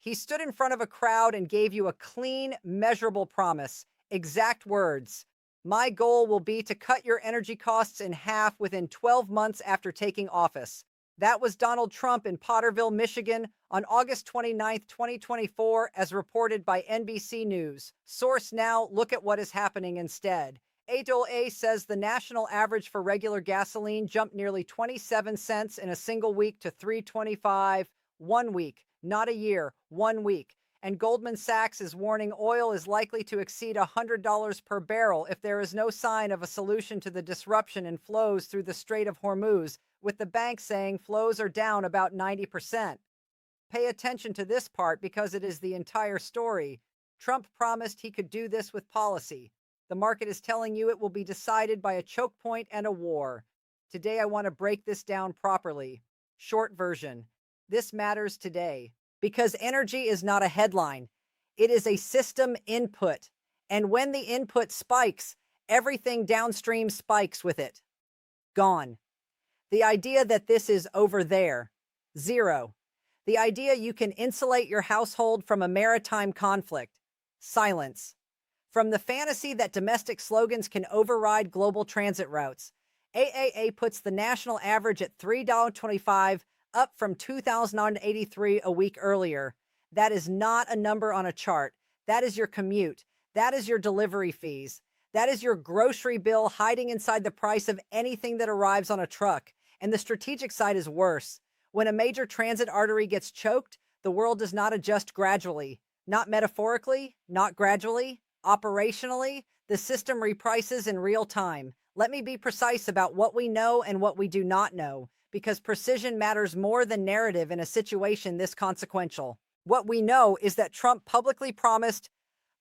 He stood in front of a crowd and gave you a clean, measurable promise. Exact words. My goal will be to cut your energy costs in half within 12 months after taking office. That was Donald Trump in Potterville, Michigan on August 29th, 2024, as reported by NBC News. Source now, look at what is happening instead. A says the national average for regular gasoline jumped nearly 27 cents in a single week to 3.25 1 week, not a year, 1 week. And Goldman Sachs is warning oil is likely to exceed $100 per barrel if there is no sign of a solution to the disruption in flows through the Strait of Hormuz, with the bank saying flows are down about 90%. Pay attention to this part because it is the entire story. Trump promised he could do this with policy. The market is telling you it will be decided by a choke point and a war. Today, I want to break this down properly. Short version. This matters today because energy is not a headline. It is a system input. And when the input spikes, everything downstream spikes with it. Gone. The idea that this is over there. Zero. The idea you can insulate your household from a maritime conflict. Silence. From the fantasy that domestic slogans can override global transit routes, AAA puts the national average at $3.25, up from $2,083 a week earlier. That is not a number on a chart. That is your commute. That is your delivery fees. That is your grocery bill hiding inside the price of anything that arrives on a truck. And the strategic side is worse. When a major transit artery gets choked, the world does not adjust gradually. Not metaphorically, not gradually. Operationally, the system reprices in real time. Let me be precise about what we know and what we do not know, because precision matters more than narrative in a situation this consequential. What we know is that Trump publicly promised,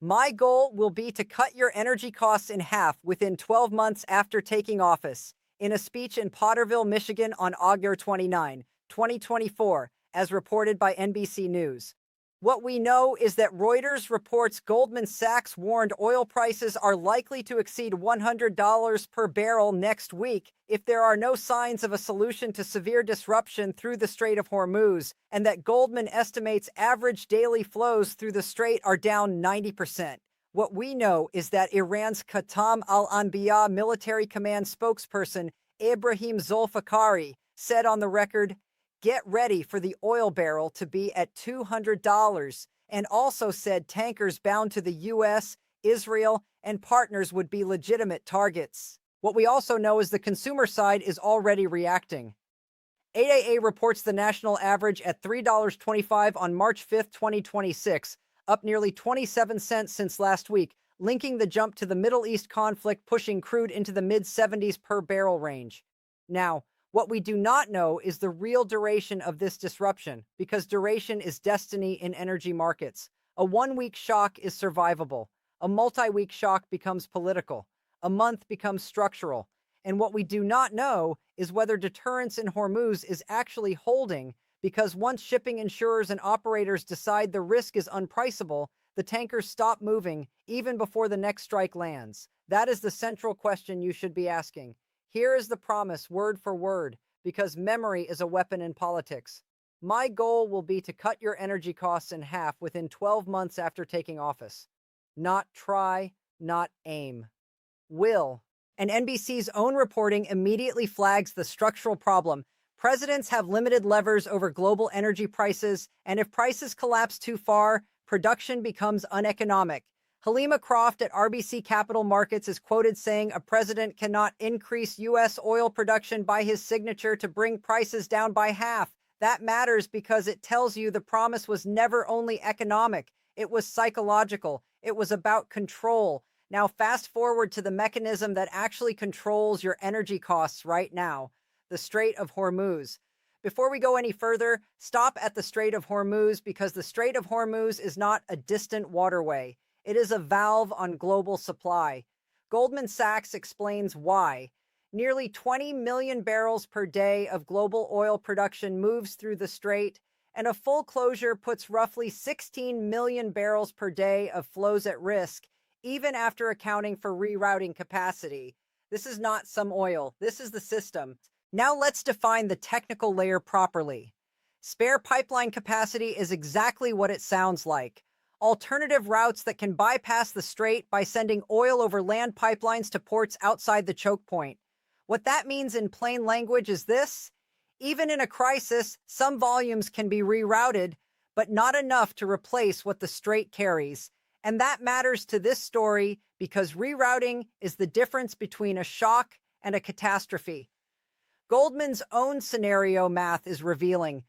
"My goal will be to cut your energy costs in half within 12 months after taking office," in a speech in Potterville, Michigan on August 29, 2024, as reported by NBC News. What we know is that Reuters reports Goldman Sachs warned oil prices are likely to exceed $100 per barrel next week if there are no signs of a solution to severe disruption through the Strait of Hormuz, and that Goldman estimates average daily flows through the strait are down 90%. What we know is that Iran's Qatam al-Anbiya military command spokesperson Ibrahim Zolfikari said on the record, "Get ready for the oil barrel to be at $200, and also said tankers bound to the U.S., Israel, and partners would be legitimate targets. What we also know is the consumer side is already reacting. AAA reports the national average at $3.25 on March 5, 2026, up nearly 27 cents since last week, linking the jump to the Middle East conflict pushing crude into the mid-70s per barrel range. Now, what we do not know is the real duration of this disruption, because duration is destiny in energy markets. A one-week shock is survivable. A multi-week shock becomes political. A month becomes structural. And what we do not know is whether deterrence in Hormuz is actually holding, because once shipping insurers and operators decide the risk is unpriceable, the tankers stop moving even before the next strike lands. That is the central question you should be asking. Here is the promise, word for word, because memory is a weapon in politics. My goal will be to cut your energy costs in half within 12 months after taking office. Not try, not aim. Will. And NBC's own reporting immediately flags the structural problem. Presidents have limited levers over global energy prices, and if prices collapse too far, production becomes uneconomic. Halima Croft at RBC Capital Markets is quoted saying a president cannot increase U.S. oil production by his signature to bring prices down by half. That matters because it tells you the promise was never only economic, it was psychological, it was about control. Now fast forward to the mechanism that actually controls your energy costs right now, the Strait of Hormuz. Before we go any further, stop at the Strait of Hormuz because the Strait of Hormuz is not a distant waterway. It is a valve on global supply. Goldman Sachs explains why. Nearly 20 million barrels per day of global oil production moves through the strait, and a full closure puts roughly 16 million barrels per day of flows at risk, even after accounting for rerouting capacity. This is not some oil. This is the system. Now let's define the technical layer properly. Spare pipeline capacity is exactly what it sounds like. Alternative routes that can bypass the strait by sending oil over land pipelines to ports outside the choke point. What that means in plain language is this: even in a crisis, some volumes can be rerouted, but not enough to replace what the strait carries. And that matters to this story because rerouting is the difference between a shock and a catastrophe. Goldman's own scenario math is revealing.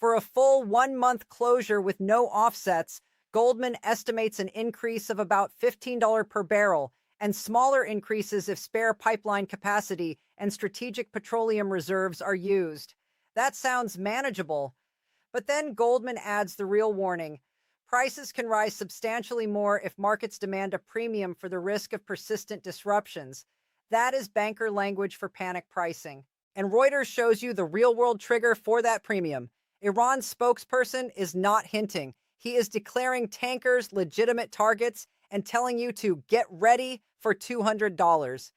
For a full 1 month closure with no offsets, Goldman estimates an increase of about $15 per barrel and smaller increases if spare pipeline capacity and strategic petroleum reserves are used. That sounds manageable. But then Goldman adds the real warning. Prices can rise substantially more if markets demand a premium for the risk of persistent disruptions. That is banker language for panic pricing. And Reuters shows you the real-world trigger for that premium. Iran's spokesperson is not hinting. He is declaring tankers legitimate targets and telling you to get ready for $200.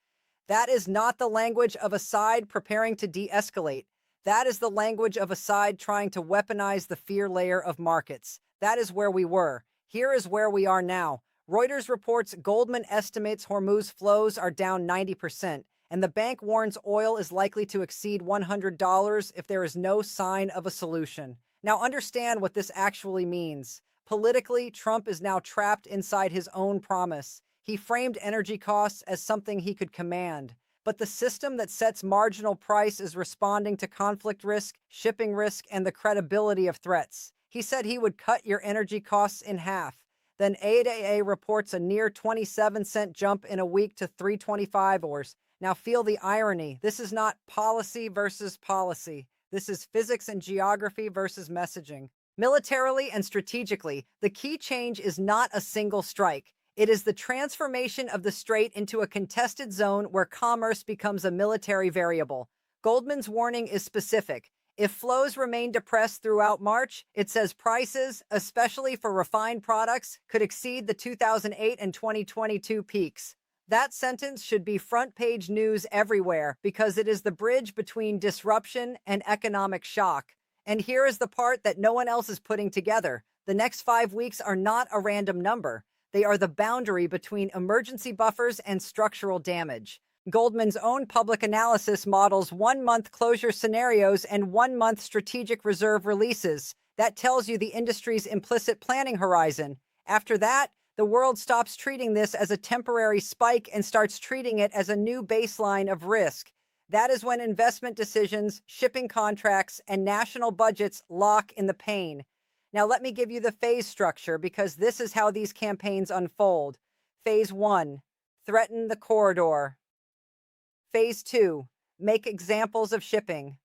That is not the language of a side preparing to de-escalate. That is the language of a side trying to weaponize the fear layer of markets. That is where we were. Here is where we are now. Reuters reports Goldman estimates Hormuz flows are down 90%. And the bank warns oil is likely to exceed $100 if there is no sign of a solution. Now understand what this actually means. Politically, Trump is now trapped inside his own promise. He framed energy costs as something he could command. But the system that sets marginal price is responding to conflict risk, shipping risk, and the credibility of threats. He said he would cut your energy costs in half. Then AAA reports a near 27-cent jump in a week to 325 ors. Now feel the irony. This is not policy versus policy. This is physics and geography versus messaging. Militarily and strategically, the key change is not a single strike. It is the transformation of the strait into a contested zone where commerce becomes a military variable. Goldman's warning is specific. If flows remain depressed throughout March, it says prices, especially for refined products, could exceed the 2008 and 2022 peaks. That sentence should be front-page news everywhere because it is the bridge between disruption and economic shock. And here is the part that no one else is putting together. The next 5 weeks are not a random number. They are the boundary between emergency buffers and structural damage. Goldman's own public analysis models 1 month closure scenarios and 1 month strategic reserve releases. That tells you the industry's implicit planning horizon. After that, the world stops treating this as a temporary spike and starts treating it as a new baseline of risk. That is when investment decisions, shipping contracts, and national budgets lock in the pain. Now let me give you the phase structure because this is how these campaigns unfold. Phase 1, threaten the corridor. Phase 2, make examples of shipping.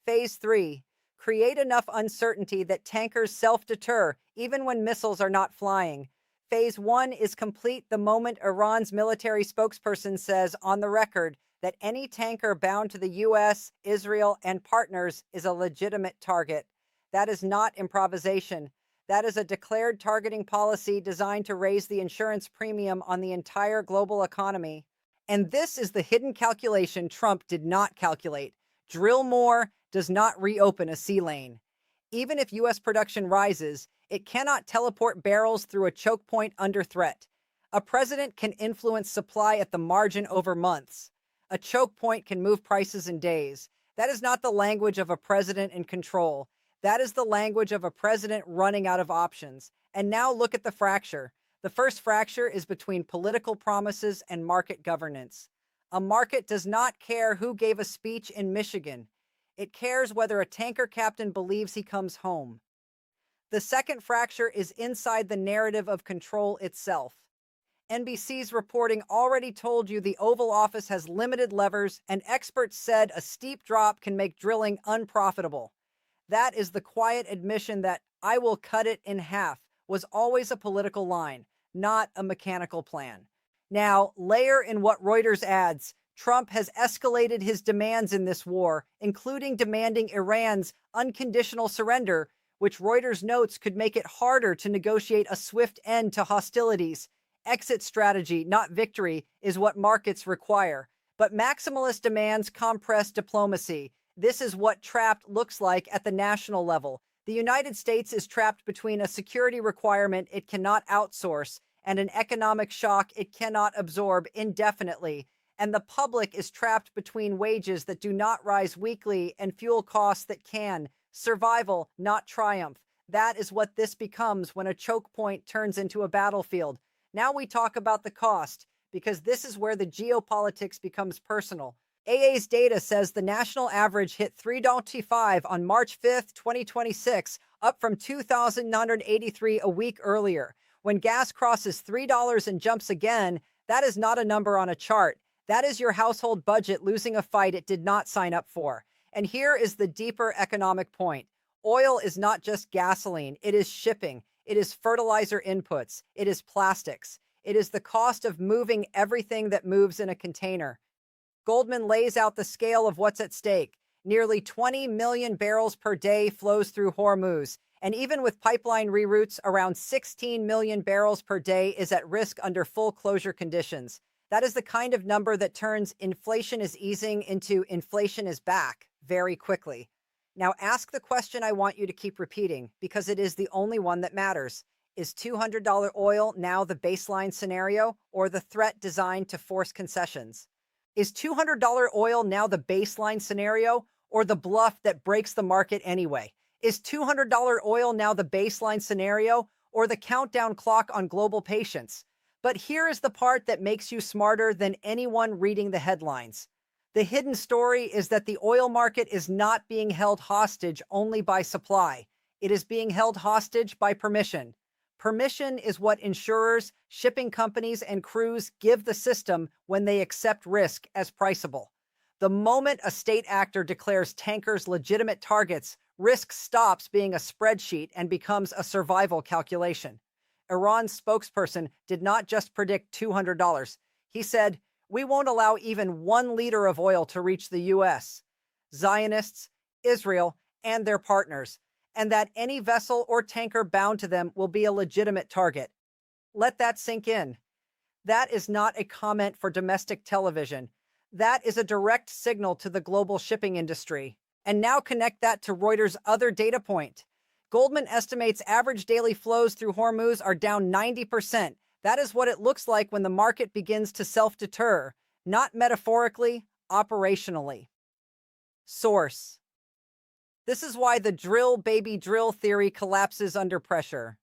Phase 3, create enough uncertainty that tankers self-deter even when missiles are not flying. Phase 1 is complete the moment Iran's military spokesperson says on the record that any tanker bound to the U.S., Israel, and partners is a legitimate target. That is not improvisation. That is a declared targeting policy designed to raise the insurance premium on the entire global economy. And this is the hidden calculation Trump did not calculate. Drill more does not reopen a sea lane. Even if U.S. production rises, it cannot teleport barrels through a choke point under threat. A president can influence supply at the margin over months. A choke point can move prices in days. That is not the language of a president in control. That is the language of a president running out of options. And now look at the fracture. The first fracture is between political promises and market governance. A market does not care who gave a speech in Michigan. It cares whether a tanker captain believes he comes home. The second fracture is inside the narrative of control itself. NBC's reporting already told you the Oval Office has limited levers, and experts said a steep drop can make drilling unprofitable. That is the quiet admission that "I will cut it in half" was always a political line, not a mechanical plan. Now, layer in what Reuters adds. Trump has escalated his demands in this war, including demanding Iran's unconditional surrender, which Reuters notes could make it harder to negotiate a swift end to hostilities. Exit strategy, not victory, is what markets require. But maximalist demands compress diplomacy. This is what trapped looks like at the national level. The United States is trapped between a security requirement it cannot outsource and an economic shock it cannot absorb indefinitely. And the public is trapped between wages that do not rise weekly and fuel costs that can. Survival, not triumph. That is what this becomes when a choke point turns into a battlefield. Now we talk about the cost, because this is where the geopolitics becomes personal. AA's data says the national average hit 3.25 on March 5th, 2026, up from 2,983 a week earlier. When gas crosses $3 and jumps again, that is not a number on a chart. That is your household budget losing a fight it did not sign up for. And here is the deeper economic point. Oil is not just gasoline, it is shipping, it is fertilizer inputs, it is plastics, it is the cost of moving everything that moves in a container. Goldman lays out the scale of what's at stake. Nearly 20 million barrels per day flows through Hormuz, and even with pipeline reroutes, around 16 million barrels per day is at risk under full closure conditions. That is the kind of number that turns inflation is easing into inflation is back very quickly. Now ask the question I want you to keep repeating, because it is the only one that matters. Is $200 oil now the baseline scenario, or the threat designed to force concessions? Is $200 oil now the baseline scenario, or the bluff that breaks the market anyway? Is $200 oil now the baseline scenario, or the countdown clock on global patience? But here is the part that makes you smarter than anyone reading the headlines. The hidden story is that the oil market is not being held hostage only by supply. It is being held hostage by permission. Permission is what insurers, shipping companies, and crews give the system when they accept risk as priceable. The moment a state actor declares tankers legitimate targets, risk stops being a spreadsheet and becomes a survival calculation. Iran's spokesperson did not just predict $200. He said, "We won't allow even 1 liter of oil to reach the U.S., Zionists, Israel, and their partners, and that any vessel or tanker bound to them will be a legitimate target." Let that sink in. That is not a comment for domestic television. That is a direct signal to the global shipping industry. And now connect that to Reuters' other data point. Goldman estimates average daily flows through Hormuz are down 90%. That is what it looks like when the market begins to self-deter, not metaphorically, operationally. Source. This is why the drill, baby, drill theory collapses under pressure.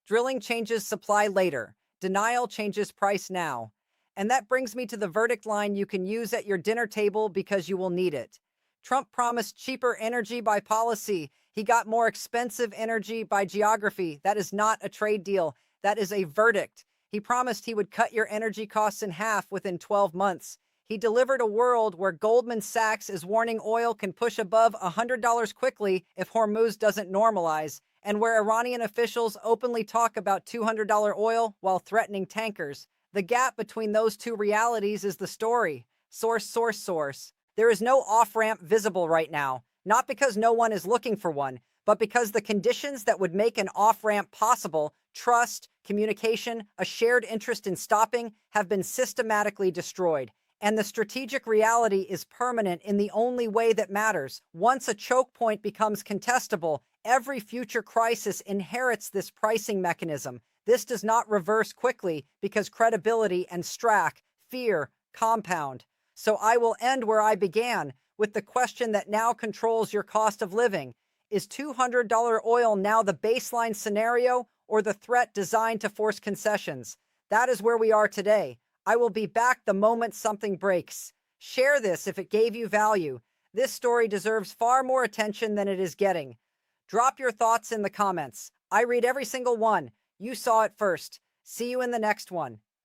Drilling changes supply later. Denial changes price now. And that brings me to the verdict line you can use at your dinner table because you will need it. Trump promised cheaper energy by policy. He got more expensive energy by geography. That is not a trade deal. That is a verdict. He promised he would cut your energy costs in half within 12 months. He delivered a world where Goldman Sachs is warning oil can push above $100 quickly if Hormuz doesn't normalize, and where Iranian officials openly talk about $200 oil while threatening tankers. The gap between those two realities is the story. Source. There is no off-ramp visible right now, not because no one is looking for one, but because the conditions that would make an off-ramp possible, trust, communication, a shared interest in stopping, have been systematically destroyed. And the strategic reality is permanent in the only way that matters. Once a choke point becomes contestable, every future crisis inherits this pricing mechanism. This does not reverse quickly because credibility and fear, compound. So I will end where I began, with the question that now controls your cost of living. Is $200 oil now the baseline scenario or the threat designed to force concessions? That is where we are today. I will be back the moment something breaks. Share this if it gave you value. This story deserves far more attention than it is getting. Drop your thoughts in the comments. I read every single one. You saw it first. See you in the next one.